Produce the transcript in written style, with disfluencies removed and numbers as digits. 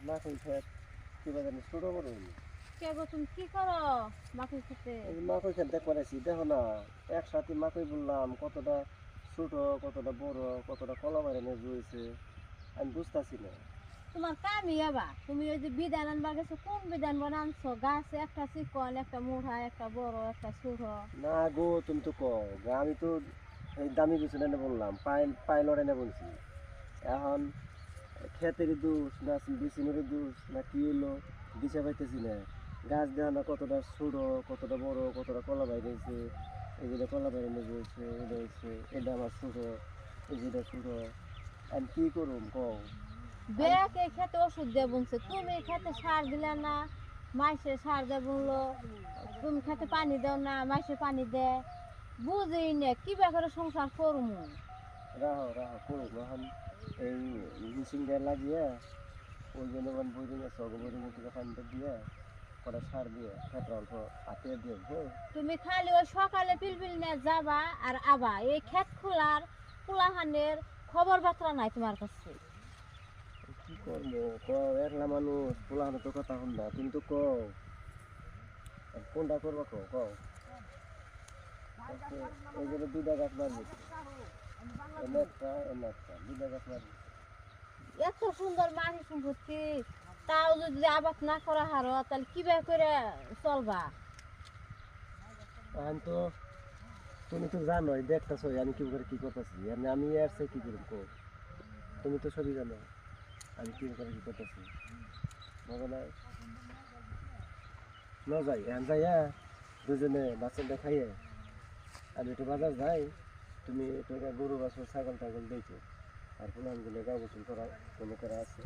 মাখন খেত কিবা জানি ছোট বড় হইনি কে গো তুমি কি করো মাকে খেতে? মাকই খেত দেখবার আছি দেখো না একসাথে মাকই বললাম কতটা ছোট কতটা বড় কতটা কলা বাইরে মেজু হয়েছে আমি বুঝতেছি না। তোমার কামই এবা তুমি ওই যে বিধান আনবা গেছো কোন বিধান বানানছো গাছে একটা চিকন একটা মুড়া একটা বড় একটা ছোট। না গো তুমি তো কও গা আমি তো এই দামি কিছু না বললাম পাইলট এনে বলছি এখন ক্ষেতেরই দোষ না বিছিনের দোষ না কি হলো দিশা পাইতেছি না। গাছ দেওয়া না কতটা ছোট কতটা বড় কতটা কলা বাইরেছে এই যেটা কলা বাইরে মেজে হয়েছে এটা হচ্ছে এটা আমার ছোট এই যেটা ছোট আমি কি করুম কও। বেড়াকে এই খেতে ওষুধ দিয়ে বুনছে তুমি এই খেতে সার দিলে না মাইসে সার দিয়ে বুনলো তুমি খেতে পানি দাও না মাইসে পানি দে বুঝি না কি করে সংসার করবো। রাহো রাহো করুম এখন এই মেশিন দিয়ে লাগিয়ে ওই জন্য বইরিং আছে বইরিং থেকে পানিটা দিয়ে কটা সার দিয়ে খেতে অল্প হাতে দিয়ে হ্যাঁ। তুমি খালি ওই সকালে পিলপিল নিয়ে যাবা আর আবা এই ক্ষেত খোলার কুলাহানের খবর বার্তা নাই তোমার কাছে। কি করবো কও একলা মানুষ পোলাহানো তো কথা হন না তুমি তো কও কোনটা করবো কও কও এই জন্য দুইটা গাছ মারবে এনে একটা দুইটা গাছ মারবে। এত সুন্দর মাটি সম্পত্তি তাও যদি আবাদ না করা হারো তাহলে কিভাবে করে চলবা? এখন তো তুমি তো জানোই দেখতেছো আমি কি করে কি করতেছি আমি আর সে কি করব কও তুমি তো সবই জানো আমি কি করে কি করতেছি মজা নাই না যাই এখন যাই হ্যাঁ দুজনে বাচ্চা দেখাইয়ে আমি একটু বাজার যাই তুমি একটু গরু বাছুর ছাগল টাগল দেখো আর পোলানগুলো গা গোসল করা কোনো করা আছে।